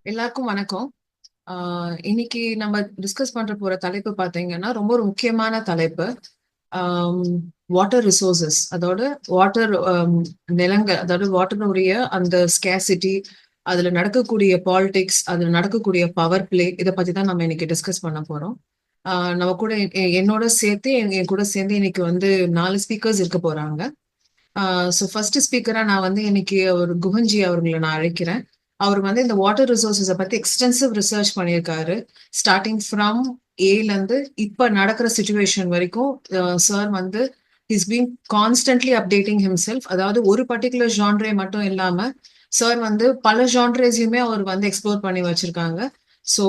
எல்லாருக்கும் வணக்கம். இன்னைக்கு நம்ம டிஸ்கஸ் பண்ற போற தலைப்பு பாத்தீங்கன்னா ரொம்ப ஒரு முக்கியமான தலைப்பு. வாட்டர் ரிசோர்சஸ், அதோட வாட்டர் நிலங்கள், அதாவது வாட்டருடைய அந்த ஸ்கேசிட்டி, அதுல நடக்கக்கூடிய பாலிடிக்ஸ், அதுல நடக்கக்கூடிய பவர் பிளே, இதை பத்தி தான் நம்ம இன்னைக்கு டிஸ்கஸ் பண்ண போறோம். நம்ம கூட என்னோட சேர்த்து என் கூட சேர்ந்து இன்னைக்கு வந்து 4 ஸ்பீக்கர்ஸ் இருக்க போறாங்க. ஸோ ஃபர்ஸ்ட் ஸ்பீக்கரா நான் வந்து இன்னைக்கு ஒரு குஹன்ஜி அவர்களை நான் அழைக்கிறேன். அவர் வந்து இந்த வாட்டர் ரிசோர்சஸை பத்தி எக்ஸ்டென்சிவ் ரிசர்ச் பண்ணியிருக்காரு. ஸ்டார்டிங் ஃப்ரம் ஏல இருந்து இப்ப நடக்கிற சுச்சுவேஷன் வரைக்கும் சார் வந்து is been constantly updating himself. அதாவது ஒரு பர்டிகுலர் ஜான்ரே மட்டும் இல்லாம சார் வந்து பல ஜான்ரேஸையுமே அவர் வந்து எக்ஸ்ப்ளோர் பண்ணி வச்சிருக்காங்க. So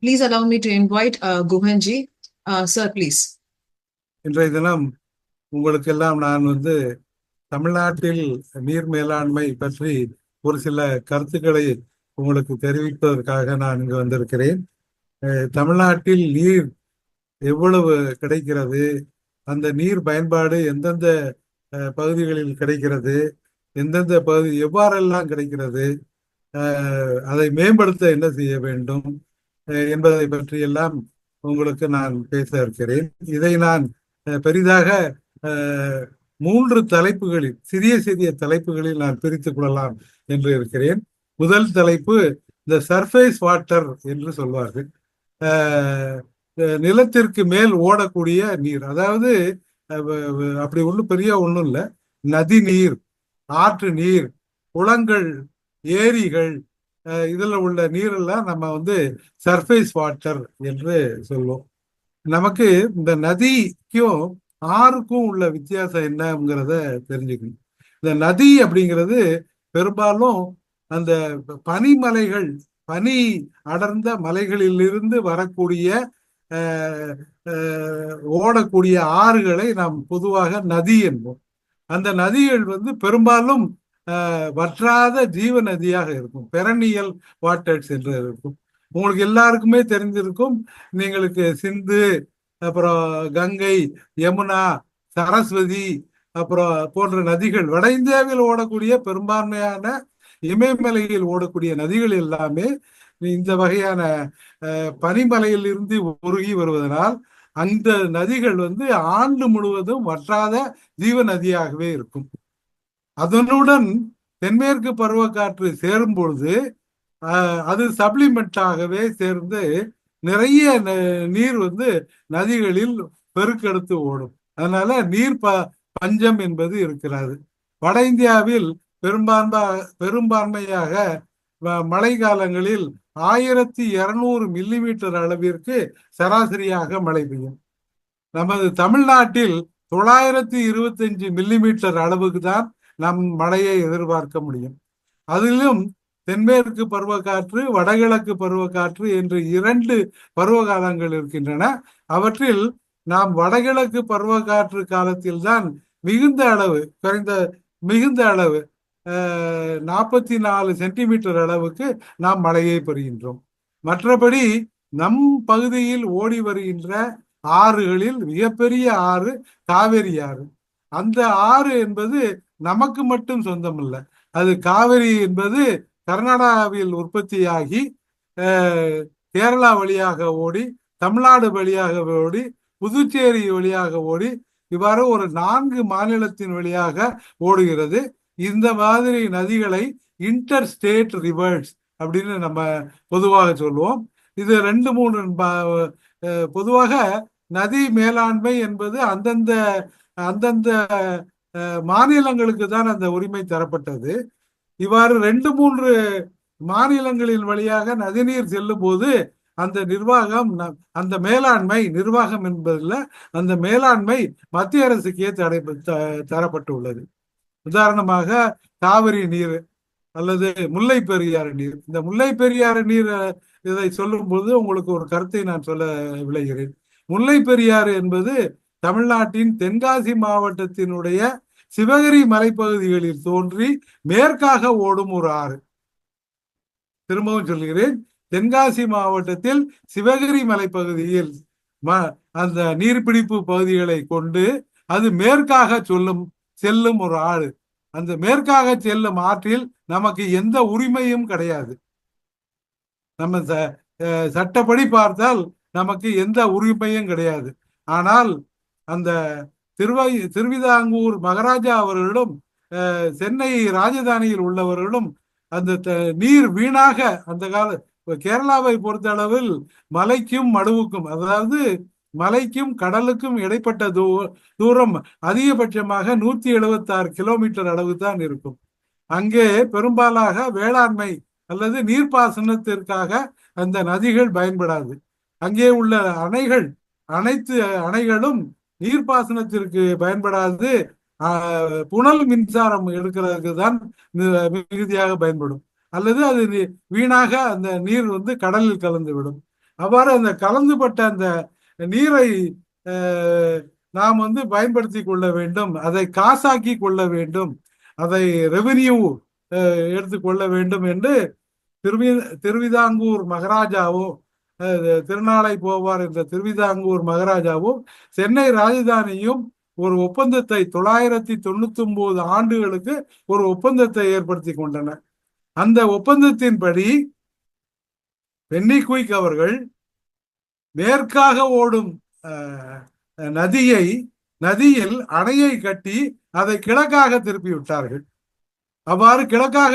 please allow me to invite Guhanji. Sir please. இன்றைய தினம் உங்களுக்கெல்லாம் நான் தமிழ்நாட்டில் நீர் மேலாண்மை பற்றி ஒரு சில கருத்துக்களை உங்களுக்கு தெரிவிப்பதற்காக நான் இங்கு வந்திருக்கிறேன். தமிழ்நாட்டில் நீர் எவ்வளவு கிடைக்கிறது, அந்த நீர் பயன்பாடு எந்தெந்த பகுதிகளில் கிடைக்கிறது, எந்தெந்த பகுதி எவ்வாறெல்லாம் கிடைக்கிறது, அதை மேம்படுத்த என்ன செய்ய வேண்டும் என்பதை பற்றியெல்லாம் உங்களுக்கு நான் பேச இருக்கிறேன். இதை நான் பெரிதாக 3 தலைப்புகளில், சிறிய சிறிய தலைப்புகளில் நான் பிரித்துக் கொள்ளலாம் என்று இருக்கிறேன். முதல் தலைப்பு இந்த சர்ஃபேஸ் வாட்டர் என்று சொல்வார்கள். நிலத்திற்கு மேல் ஓடக்கூடிய நீர், அதாவது அப்படி ஒன்றும் பெரிய ஒன்றும் இல்லை. நதி நீர், ஆற்று நீர், குளங்கள், ஏரிகள், இதில் உள்ள நீரெல்லாம் நம்ம சர்ஃபேஸ் வாட்டர் என்று சொல்லுவோம். நமக்கு இந்த நதிக்கும் ஆறுக்கும் உள்ள வித்தியாசம் என்னங்கிறத தெரிஞ்சுக்கணும். இந்த நதி அப்படிங்கிறது பெரும்பாலும் அந்த பனிமலைகள், பனி அடர்ந்த மலைகளிலிருந்து வரக்கூடிய ஓடக்கூடிய ஆறுகளை நாம் பொதுவாக நதி என்போம். அந்த நதிகள் பெரும்பாலும் வற்றாத ஜீவ நதியாக இருக்கும், பெரனியல் வாட்டர்ஸ் என்று இருக்கும். உங்களுக்கு எல்லாருக்குமே தெரிஞ்சிருக்கும். நீங்களுக்கு சிந்து, அப்புறம் கங்கை, யமுனா, சரஸ்வதி, அப்புறம் போன்ற நதிகள், வட இந்தியாவில் ஓடக்கூடிய பெரும்பான்மையான இமயமலையில் ஓடக்கூடிய நதிகள் எல்லாமே இந்த வகையான பனிமலையில் இருந்து உருகி வருவதனால் அந்த நதிகள் ஆண்டு முழுவதும் வற்றாத ஜீவ நதியாகவே இருக்கும். அதனுடன் தென்மேற்கு பருவக்காற்று சேரும் பொழுது அது சப்ளிமெண்டாகவே சேர்ந்து நிறைய நீர் நதிகளில் பெருக்கெடுத்து ஓடும். அதனால நீர் பஞ்சம் என்பது இருக்கிறது. வட இந்தியாவில் பெரும்பான்மையாக மழை காலங்களில் 1200 மில்லிமீட்டர் அளவிற்கு சராசரியாக மழை பெய்யும். நமது தமிழ்நாட்டில் 925 மில்லிமீட்டர் அளவுக்கு தான் நம் மழையை எதிர்பார்க்க முடியும். அதிலும் தென்மேற்கு பருவக்காற்று, வடகிழக்கு பருவக்காற்று என்று 2 பருவகாலங்கள் இருக்கின்றன. அவற்றில் நாம் வடகிழக்கு பருவக்காற்று காலத்தில் தான் மிகுந்த அளவு 44 சென்டிமீட்டர் அளவுக்கு நாம் மழையை பெறுகின்றோம். மற்றபடி நம் பகுதியில் ஓடி வருகின்ற ஆறுகளில் மிகப்பெரிய ஆறு காவிரி ஆறு. அந்த ஆறு என்பது நமக்கு மட்டும் சொந்தமல்ல. அது காவிரி என்பது கர்நாடகாவில் உற்பத்தியாகி கேரளா வழியாக ஓடி, தமிழ்நாடு வழியாக ஓடி, புதுச்சேரி வழியாக ஓடி, இவ்வாறு ஒரு 4 மாநிலத்தின் வழியாக ஓடுகிறது. இந்த மாதிரி நதிகளை இன்டர் ஸ்டேட் ரிவர்ஸ் அப்படின்னு நம்ம பொதுவாக சொல்லுவோம். இது 2-3 பொதுவாக நதி மேலாண்மை என்பது அந்தந்த அந்தந்த மாநிலங்களுக்கு தான் அந்த உரிமை தரப்பட்டது. இவ்வாறு 2-3 மாநிலங்களின் வழியாக நதிநீர் செல்லும் போது அந்த நிர்வாகம், அந்த மேலாண்மை, நிர்வாகம் என்பதில் அந்த மேலாண்மை மத்திய அரசுக்கே தரப்பட்டுள்ளது. உதாரணமாக காவிரி நீர் அல்லது முல்லை பெரியாறு நீர். இந்த முல்லை பெரியாறு நீர் இதை சொல்லும் போது உங்களுக்கு ஒரு கருத்தை நான் சொல்ல விளைகிறேன். முல்லை பெரியாறு என்பது தமிழ்நாட்டின் தென்காசி மாவட்டத்தினுடைய சிவகிரி மலைப்பகுதிகளில் தோன்றி மேற்காக ஓடும் ஒரு ஆறு. திரும்பவும் சொல்கிறேன், தென்காசி மாவட்டத்தில் சிவகிரி மலைப்பகுதியில் அந்த நீர்பிடிப்பு பகுதிகளை கொண்டு அது மேற்காக செல்லும் ஒரு ஆறு. அந்த மேற்காக செல்லும் ஆற்றில் நமக்கு எந்த உரிமையும் கிடையாது. நம்ம சட்டப்படி பார்த்தால் நமக்கு எந்த உரிமையும் கிடையாது. ஆனால் அந்த திருவிதாங்கூர் மகாராஜா அவர்களும் சென்னை ராஜதானியில் உள்ளவர்களும் அந்த நீர் வீணாக அந்த கால கேரளாவை பொறுத்த அளவில் மலைக்கும் மடுவுக்கும், அதாவது மலைக்கும் கடலுக்கும் இடைப்பட்ட தூரம் அதிகபட்சமாக 176 கிலோமீட்டர் அளவு தான் இருக்கும். அங்கே பெரும்பாலாக வேளாண்மை அல்லது நீர்ப்பாசனத்திற்காக அந்த நதிகள் பயன்படாது. அங்கே உள்ள அணைகள், அனைத்து அணைகளும் நீர்ப்பாசனத்திற்கு பயன்படாது, புனல் மின்சாரம் எடுக்கிறதுக்கு தான் மிகுதியாக பயன்படும். அல்லது அது வீணாக அந்த நீர் வந்து கடலில் கலந்து விடும். அவ்வாறு அந்த கலந்துபட்ட அந்த நீரை நாம் வந்து பயன்படுத்தி கொள்ள வேண்டும், அதை காசாக்கி கொள்ள வேண்டும், அதை ரெவென்யூ எடுத்துக்கொள்ள வேண்டும் என்று திருவிதாங்கூர் மகாராஜாவோ திருநாளை போவார் என்ற திருவிதாங்கூர் மகாராஜாவோ சென்னை ராஜதானியும் ஒரு ஒப்பந்தத்தை 999 ஆண்டுகளுக்கு ஒரு ஒப்பந்தத்தை ஏற்படுத்தி கொண்டனர். அந்த ஒப்பந்தத்தின்படி பென்னி குயிக் அவர்கள் மேற்காக ஓடும் நதியில் அணையை கட்டி அதை கிழக்காக திருப்பி விட்டார்கள். அவ்வாறு கிழக்காக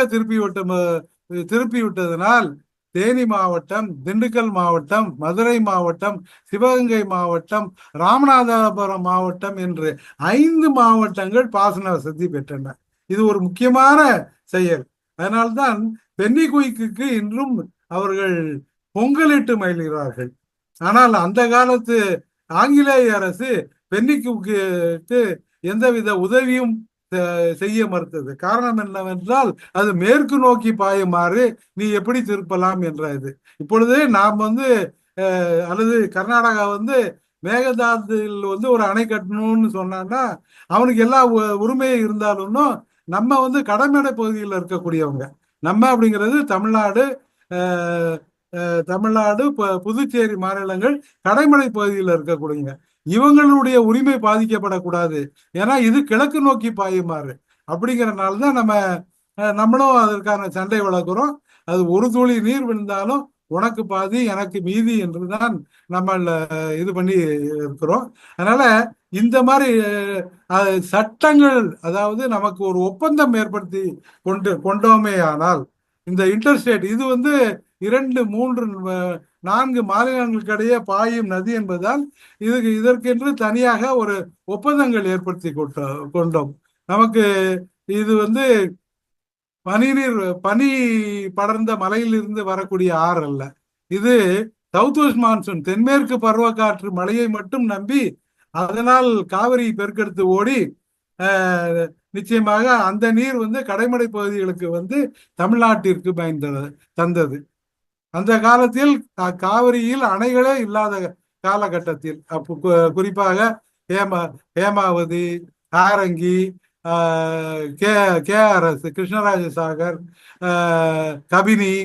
திருப்பி விட்டதனால் தேனி மாவட்டம், திண்டுக்கல் மாவட்டம், மதுரை மாவட்டம், சிவகங்கை மாவட்டம், ராமநாதபுரம் மாவட்டம் என்று 5 மாவட்டங்கள் பாசன வசதி பெற்றன. இது ஒரு முக்கியமான செயல். அதனால்தான் பென்னி குயிக்கு இன்றும் அவர்கள் பொங்கலிட்டு மகிழ்கிறார்கள். ஆனால் அந்த காலத்து ஆங்கிலேய அரசு பென்னி குயிக்கு எந்தவித உதவியும் செய்ய மறுத்தது. காரணம் என்னவென்றால் அது மேற்கு நோக்கி பாயுமாறு நீ எப்படி திருப்பலாம் என்ற இது. இப்பொழுது நாம் வந்து அல்லது கர்நாடகா வந்து மேகதாதுல வந்து ஒரு அணை கட்டணும்னு சொன்னான்னா அவனுக்கு எல்லா உரிமையும் இருந்தாலும் நம்ம வந்து கடமடை பகுதியில் இருக்கக்கூடியவங்க. நம்ம அப்படிங்கிறது தமிழ்நாடு, புதுச்சேரி மாநிலங்கள் கடைமடை பகுதியில் இருக்கக்கூடியவங்க. இவங்களுடைய உரிமை பாதிக்கப்படக்கூடாது, ஏன்னா இது கிழக்கு நோக்கி பாயுமாறு. அப்படிங்கிறனால தான் நம்மளும் அதற்கான சண்டை வளர்க்குறோம். அது ஒரு துளி நீர் விழுந்தாலும் உனக்கு பாதி எனக்கு மீதி என்றுதான் நம்ம இது பண்ணி இருக்கிறோம். அதனால இந்த மாதிரி சட்டங்கள், அதாவது நமக்கு ஒரு ஒப்பந்தம் ஏற்படுத்தி கொண்டோமே ஆனால் இந்த இன்டர்ஸ்டேட் இது வந்து 2, 3, 4 மாநிலங்களுக்கு இடையே பாயும் நதி என்பதால் இதற்கென்று தனியாக ஒரு ஒப்பந்தங்கள் ஏற்படுத்தி கொண்டோம். நமக்கு இது வந்து பனி படர்ந்த மலையிலிருந்து வரக்கூடிய ஆறு அல்ல. இது சவுத் வெஸ்ட் மான்சூன், தென்மேற்கு பருவக்காற்று மழையை மட்டும் நம்பி அதனால் காவிரி பெருக்கெடுத்து ஓடி நிச்சயமாக அந்த நீர் வந்து கடைமடை பகுதிகளுக்கு வந்து தமிழ்நாட்டிற்கு தந்தது. அந்த காலத்தில் காவிரியில் அணைகளே இல்லாத காலகட்டத்தில், குறிப்பாக ஹேமாவதி, ஆரங்கி, KRS, கிருஷ்ணராஜ சாகர், கபினி,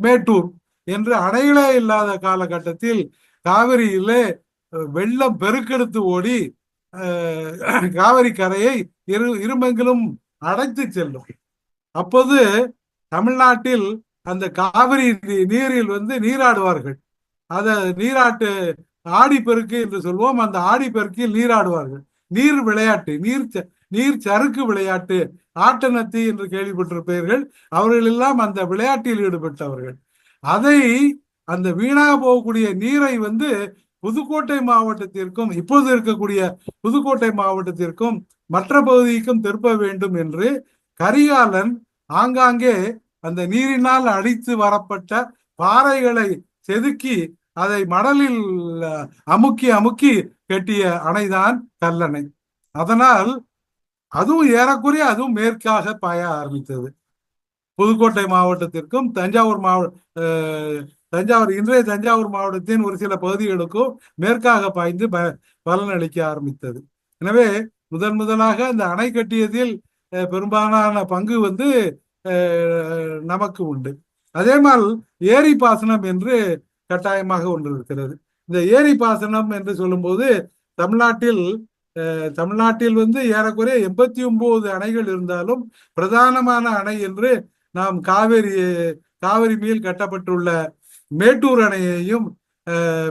மேட்டூர் என்று அணைகளே இல்லாத காலகட்டத்தில் காவிரியிலே வெள்ளம் பெருக்கெடுத்து ஓடி காவிரி கரையை இருமங்களும் அடைத்து செல்லும். அப்போது தமிழ்நாட்டில் அந்த காவிரி நீரில் வந்து நீராடுவார்கள். அத நீராட்டு ஆடிப்பெருக்கு என்று சொல்வோம். அந்த ஆடிப்பெருக்கில் நீராடுவார்கள். நீர் விளையாட்டு, நீர் சறுக்கு விளையாட்டு, ஆட்டநத்தி என்று கேள்விப்பட்டிருப்பீர்கள். அவர்கள் எல்லாம் அந்த விளையாட்டில் ஈடுபட்டவர்கள். அதை அந்த வீணாக போகக்கூடிய நீரை வந்து புதுக்கோட்டை மாவட்டத்திற்கும், இப்போது இருக்கக்கூடிய புதுக்கோட்டை மாவட்டத்திற்கும் மற்ற பகுதிக்கும் திருப்ப வேண்டும் என்று கரிகாலன் ஆங்காங்கே அந்த நீரினால் அடித்து வரப்பட்ட பாறைகளை செதுக்கி அதை மணலில் அமுக்கி கட்டிய அணைதான் கல்லணை. அதனால் அதுவும் ஏறக்குறைய அதுவும் மேற்காக பாய ஆரம்பித்தது. புதுக்கோட்டை மாவட்டத்திற்கும் இன்றைய தஞ்சாவூர் மாவட்டத்தின் ஒரு சில பகுதிகளுக்கும் மேற்காக பாய்ந்து பலனளிக்க ஆரம்பித்தது. எனவே முதலாக இந்த அணை கட்டியதில் பெரும்பாலான பங்கு வந்து நமக்கு உண்டு. அதே மாதிரி ஏரி பாசனம் என்று கட்டாயமாக ஒன்று இருக்கிறது. இந்த ஏரி பாசனம் என்று சொல்லும்போது தமிழ்நாட்டில் வந்து ஏறக்குறைய 89 அணைகள் இருந்தாலும் பிரதானமான அணை என்று நாம் காவிரி மேல் கட்டப்பட்டுள்ள மேட்டூர் அணையையும்,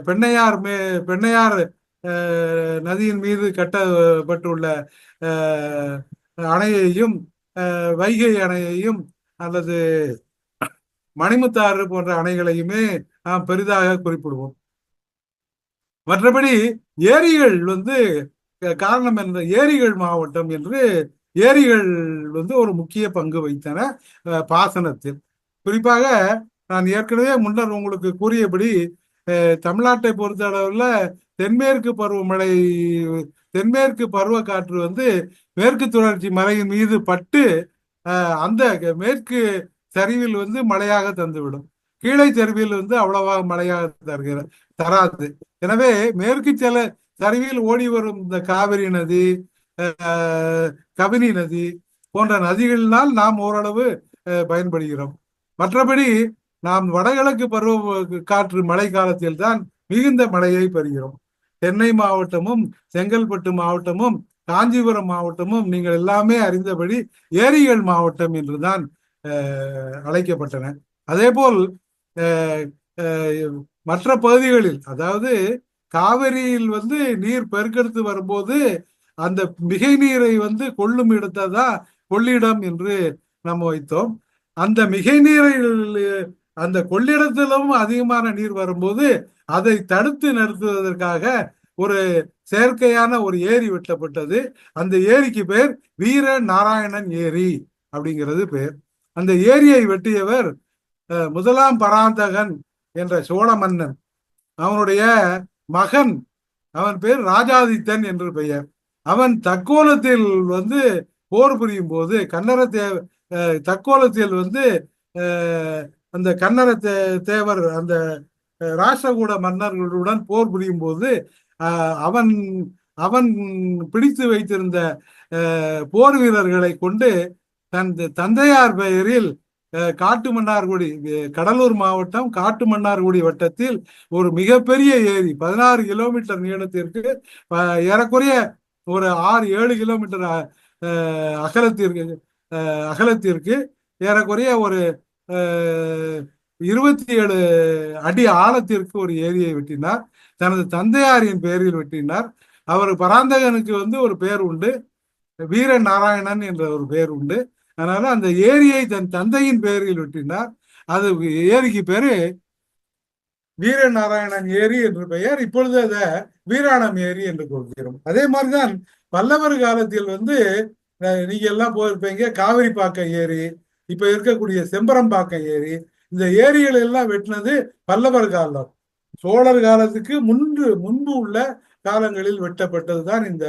பெண்ணையார் நதியின் மீது கட்டப்பட்டுள்ள அணையையும், வைகை அணையையும் அல்லது மணிமுத்தாறு போன்ற அணைகளையுமே நாம் பெரிதாக குறிப்பிடுவோம். மற்றபடி ஏரிகள் காரணம் என்ற ஏரிகள் மாவட்டம் என்று ஏரிகள் ஒரு முக்கிய பங்கு வைத்தன பாசனத்தில். குறிப்பாக நான் ஏற்கனவே முன்னர் உங்களுக்கு கூறியபடி தமிழ்நாட்டை பொறுத்த அளவில் தென்மேற்கு பருவக்காற்று மேற்கு தொடர்ச்சி மலையின் மீது பட்டு அந்த மேற்கு சரிவில் மழையாக தந்துவிடும். கீழே சரிவில் அவ்வளவாக மழையாக தராது. எனவே மேற்கு சரிவில் ஓடி வரும் இந்த காவிரி நதி, கபினி நதி போன்ற நதிகளினால் நாம் ஓரளவு பயன்படுகிறோம். மற்றபடி நாம் வடகிழக்கு பருவ காற்று மழை காலத்தில் தான் மிகுந்த மழையை பெறுகிறோம். சென்னை மாவட்டமும், செங்கல்பட்டு மாவட்டமும், காஞ்சிபுரம் மாவட்டமும் நீங்கள் எல்லாமே அறிந்தபடி ஏரிகள் மாவட்டம் என்றுதான் அழைக்கப்பட்டன. அதே போல் மற்ற பகுதிகளில், அதாவது காவிரியில் நீர் பெருக்கெடுத்து வரும்போது அந்த மிகை நீரை கொள்ளும் இடத்தான் கொள்ளிடம் என்று நம்ம வைத்தோம். அந்த மிகை நீரில் அந்த கொள்ளிடத்திலும் அதிகமான நீர் வரும்போது அதை தடுத்து நிறுத்துவதற்காக ஒரு செயற்கையான ஒரு ஏரி வெட்டப்பட்டது. அந்த ஏரிக்கு பேர் வீர நாராயணன் ஏரி அப்படிங்கிறது பேர். அந்த ஏரியை வெட்டியவர் முதலாம் பராந்தகன் என்ற சோழ மன்னன். அவனுடைய மகன், அவன் பேர் ராஜாதித்தன் என்று பெயர். அவன் தக்கோலத்தில் போர் புரியும் போது தக்கோலத்தில் அந்த கன்னர தேவர் அந்த ராஷ்டிரகூட மன்னர்களுடன் போர் புரியும் போது அவன் அவன் பிடித்து வைத்திருந்த போர் வீரர்களை கொண்டு தன் தந்தையார் பெயரில் காட்டுமன்னார்குடி, கடலூர் மாவட்டம் காட்டுமன்னார்குடி வட்டத்தில் ஒரு மிகப்பெரிய ஏரி, 16 கிலோமீட்டர் நீளத்திற்கு, ஏறக்குறைய ஒரு 6-7 கிலோமீட்டர் அகலத்திற்கு ஏறக்குறைய ஒரு 27 அடி ஆழத்திற்கு ஒரு ஏரியை வெட்டினார். தனது தந்தையாரின் பெயரில் வெட்டினார். அவர் பராந்தகனுக்கு ஒரு பெயர் உண்டு, வீர நாராயணன் என்ற ஒரு பெயர் உண்டு. அதனால அந்த ஏரியை தன் தந்தையின் பெயரில் வெட்டினார். அது ஏரிக்கு பேரு வீரநாராயணன் ஏரி என்று பெயர். இப்பொழுது அதை வீராணம் ஏரி என்று கூறுகிறோம். அதே மாதிரிதான் பல்லவர் காலத்தில் நீங்க எல்லாம் போயிருப்பீங்க, காவிரிப்பாக்கம் ஏரி, இப்ப இருக்கக்கூடிய செம்பரம்பாக்கம் ஏரி, இந்த ஏரிகள் எல்லாம் வெட்டினது பல்லவர் காலம். சோழர் காலத்துக்கு முன்பு உள்ள காலங்களில் வெட்டப்பட்டதுதான் இந்த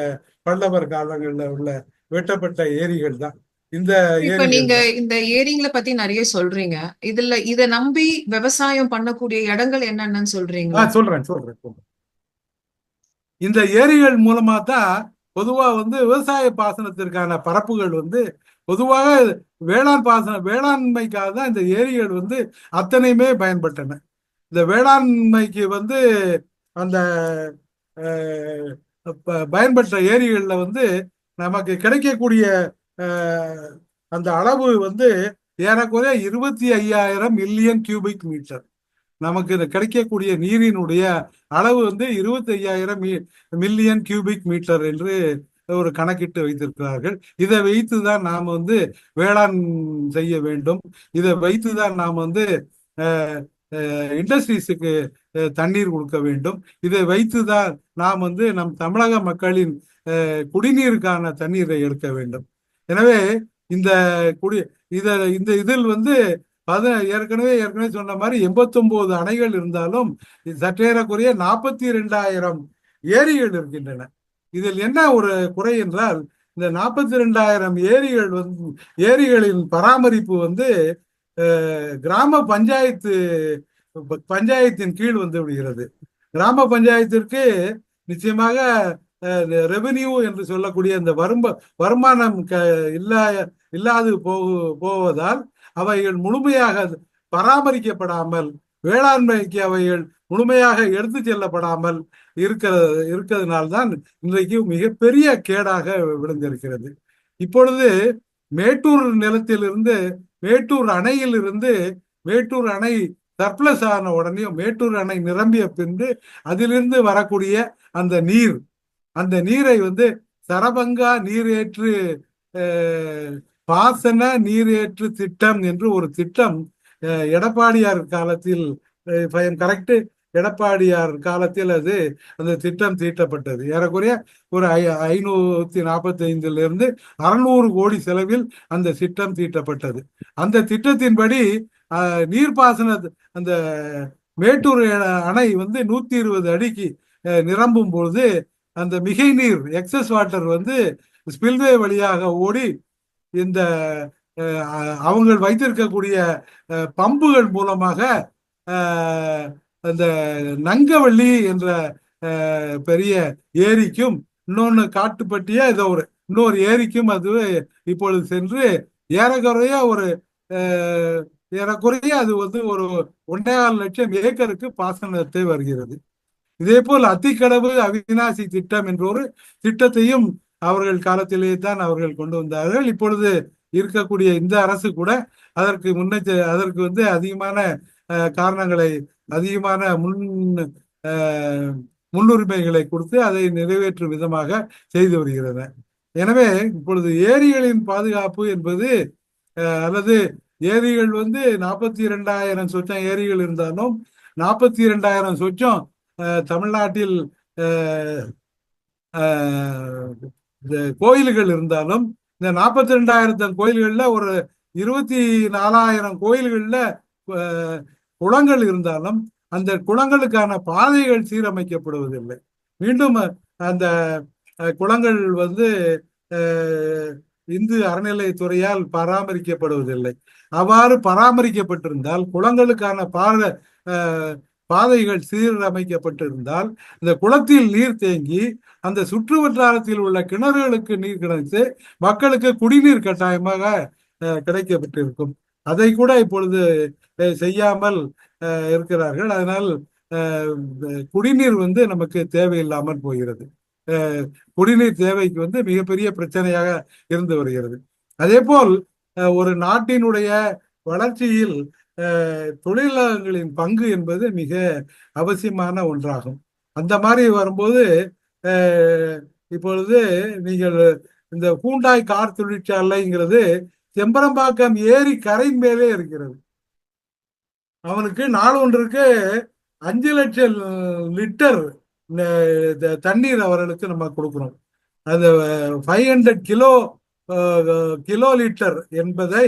பல்லவர் காலங்கள்ல உள்ள வெட்டப்பட்ட ஏரிகள் தான் இந்த இப்ப நீங்க இந்த ஏரிங்களை பத்தி நிறைய சொல்றீங்க. இத நம்பி விவசாயம் பண்ணக்கூடிய இடங்கள் என்னன்னு சொல்றீங்க? சொல்றேன். இந்த ஏரிகள் மூலமா தான் பொதுவா விவசாய பாசனத்திற்கான பரப்புகள் பொதுவாக வேளாண்மைக்காக தான் இந்த ஏரிகள் அத்தனையுமே பயன்பட்டன. இந்த வேளாண்மைக்கு அந்த பயன்பட்ட ஏரிகள்ல நமக்கு கிடைக்கக்கூடிய அந்த அளவு ஏறக்குறைய 25,000 மில்லியன் கியூபிக் மீட்டர். நமக்கு கிடைக்கக்கூடிய நீரினுடைய அளவு 25,000 மில்லியன் கியூபிக் மீட்டர் என்று ஒரு கணக்கிட்டு வைத்திருக்கிறார்கள். இதை வைத்துதான் நாம் வேளாண் செய்ய வேண்டும். இதை வைத்துதான் நாம் இண்டஸ்ட்ரீஸுக்கு தண்ணீர் கொடுக்க வேண்டும். இதை வைத்துதான் நாம் நம் தமிழக மக்களின் குடிநீருக்கான தண்ணீரை எடுக்க வேண்டும். எனவே இந்த இதில் ஏற்கனவே சொன்ன மாதிரி 89 அணைகள் இருந்தாலும் சற்றேறக்குறைய 42,000 ஏரிகள் இருக்கின்றன. இதில் என்ன ஒரு குறை என்றால், இந்த 42,000 ஏரிகளின் பராமரிப்பு கிராம பஞ்சாயத்தின் கீழ் விடுகிறது. கிராம பஞ்சாயத்திற்கு நிச்சயமாக ரெவென்யூ என்று சொல்லக்கூடிய இந்த வருமானம் இல்லாது போவதால் அவைகள் முழுமையாக பராமரிக்கப்படாமல், வேளாண்மைக்கு அவைகள் முழுமையாக எடுத்து செல்லப்படாமல் இருக்கிறதுனால்தான் இன்றைக்கு மிகப்பெரிய கேடாக விழுந்திருக்கிறது. இப்பொழுது மேட்டூர் நிலத்திலிருந்து, மேட்டூர் அணையிலிருந்து, மேட்டூர் அணை சர்ப்ளஸ் ஆன உடனே, மேட்டூர் அணை நிரம்பிய பின்பு அதிலிருந்து வரக்கூடிய அந்த நீர், அந்த நீரை வந்து சரபங்கா நீரேற்று பாசன நீரேற்று திட்டம் என்று ஒரு திட்டம் எடப்பாடியார் காலத்தில், கரெக்ட், எடப்பாடியார் காலத்தில் அது அந்த திட்டம் தீட்டப்பட்டது. ஏறக்குறைய ஒரு 545 600 கோடி செலவில் அந்த திட்டம் தீட்டப்பட்டது. அந்த திட்டத்தின்படி நீர்ப்பாசன அந்த மேட்டூர் அணை வந்து 120 அடிக்கு நிரம்பும் பொழுது அந்த மிகை நீர், எக்ஸஸ் வாட்டர் வந்து ஸ்பில்வே வழியாக ஓடி இந்த அவங்க வைத்திருக்கக்கூடிய பம்புகள் மூலமாக அந்த நங்கவள்ளி என்ற பெரிய ஏரிக்கும், இன்னொன்னு காட்டுப்பட்டியா ஏதோ இன்னொரு ஏரிக்கும் அது இப்பொழுது சென்று ஏறக்குறைய அது வந்து ஒரு 1.25 லட்சம் ஏக்கருக்கு பாசனத்தை வருகிறது. இதே போல் அத்திக்கடவு அவிநாசி திட்டம் என்ற ஒரு திட்டத்தையும் அவர்கள் காலத்திலே தான் அவர்கள் கொண்டு வந்தார்கள். இப்பொழுது இருக்கக்கூடிய இந்த அரசு கூட அதற்கு வந்து அதிகமான காரணங்களை, அதிகமான முன்னுரிமைகளை கொடுத்து அதை நிறைவேற்றும் விதமாக செய்து வருகிறது. எனவே இப்பொழுது ஏரிகளின் பாதுகாப்பு என்பது, அல்லது ஏரிகள் வந்து 42,000 சொச்சம் ஏரிகள் இருந்தாலும் 42,000 சொச்சம் தமிழ்நாட்டில் கோயில்கள் இருந்தாலும், இந்த 42,000 கோயில்கள்ல ஒரு 24,000 கோயில்கள்ல குளங்கள் இருந்தாலும் அந்த குளங்களுக்கான பாதைகள் சீரமைக்கப்படுவதில்லை. மீண்டும் அந்த குளங்கள் வந்து இந்து அறநிலையத்துறையால் பராமரிக்கப்படுவதில்லை. அவ்வாறு பராமரிக்கப்பட்டிருந்தால், குளங்களுக்கான பாதைகள் சீரமைக்கப்பட்டிருந்தால், இந்த குளத்தில் நீர் தேங்கி அந்த சுற்று வட்டாரத்தில் உள்ள கிணறுகளுக்கு நீர் கிடைத்து மக்களுக்கு குடிநீர் கட்டாயமாக கிடைக்கப்பட்டிருக்கும். அதை கூட இப்பொழுது செய்யாமல் இருக்கிறார்கள். அதனால் குடிநீர் வந்து நமக்கு தேவையில்லாமல் போகிறது. குடிநீர் தேவைக்கு வந்து மிகப்பெரிய பிரச்சனையாக இருந்து வருகிறது. அதே போல் ஒரு நாட்டினுடைய வளர்ச்சியில் தொழிலாளர்களின் பங்கு என்பது மிக அவசியமான ஒன்றாகும். அந்த மாதிரி வரும்போது இப்பொழுது நீங்கள் இந்த ஹூண்டாய் கார் தொழிற்சாலைங்கிறது செம்பரம்பாக்கம் ஏரி கரையின் மேலே இருக்கிறது. அவனுக்கு நாள் ஒன்றுக்கு 5 லட்சம் லிட்டர் தண்ணீர் அவர்களுக்கு நம்ம கொடுக்கிறோம். அந்த 500 கிலோ லிட்டர் என்பதை,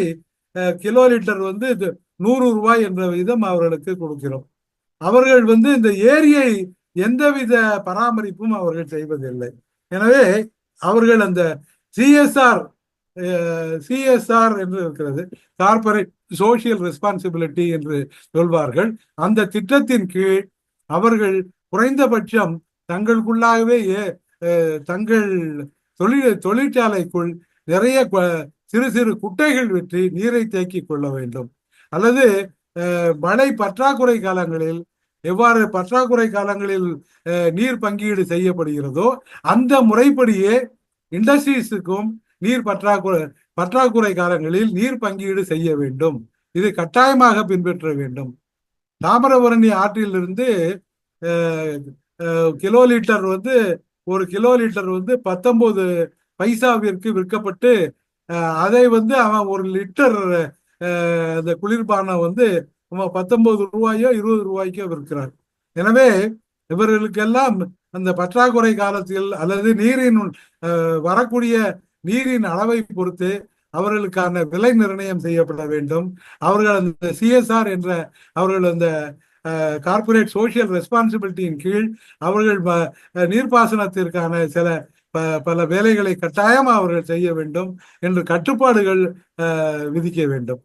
கிலோ லிட்டர் வந்து 100 ரூபாய் என்ற விதம் அவர்களுக்கு கொடுக்கிறோம். அவர்கள் வந்து இந்த ஏரியை எந்தவித பராமரிப்பும் அவர்கள் செய்வதில்லை. எனவே அவர்கள் அந்த சிஎஸ்ஆர் என்று இருக்கிறது, கார்பரேட் சோசியல் ரெஸ்பான்சிபிலிட்டி என்று சொல்வார்கள். அந்த திட்டத்தின் கீழ் அவர்கள் குறைந்தபட்சம் தங்களுக்குள்ளாகவே தங்கள் தொழிற்சாலைக்குள் நிறைய சிறு சிறு குட்டைகள் வெற்றி நீரை தேக்கிக் கொள்ள வேண்டும். அல்லது மழை பற்றாக்குறை காலங்களில் எவ்வாறு பற்றாக்குறை காலங்களில் நீர் பங்கீடு செய்யப்படுகிறதோ அந்த முறைப்படியே இண்டஸ்ட்ரீஸுக்கும் நீர் பற்றாக்குறை காலங்களில் நீர் பங்கீடு செய்ய வேண்டும். இது கட்டாயமாக பின்பற்ற வேண்டும். தாமிரபரணி ஆற்றிலிருந்து கிலோ லிட்டர் வந்து, ஒரு கிலோ லிட்டர் வந்து 19 பைசாவிற்கு விற்கப்பட்டு அதை வந்து அவன் ஒரு லிட்டர் அந்த குளிர்பானம் வந்து 19 ரூபாயோ 20 ரூபாய்க்கோ விற்கிறார். எனவே இவர்களுக்கெல்லாம் அந்த பற்றாக்குறை காலத்தில் அல்லது வரக்கூடிய நீரின் அளவை பொறுத்து அவர்களுக்கான விலை நிர்ணயம் செய்யப்பட வேண்டும். அவர்கள் அந்த சிஎஸ்ஆர் என்ற அவர்கள் அந்த கார்பரேட் சோசியல் ரெஸ்பான்சிபிலிட்டியின் கீழ் அவர்கள் நீர்ப்பாசனத்திற்கான பல வேலைகளை கட்டாயமாக அவர்கள் செய்ய வேண்டும் என்று கட்டுப்பாடுகள் விதிக்க வேண்டும்.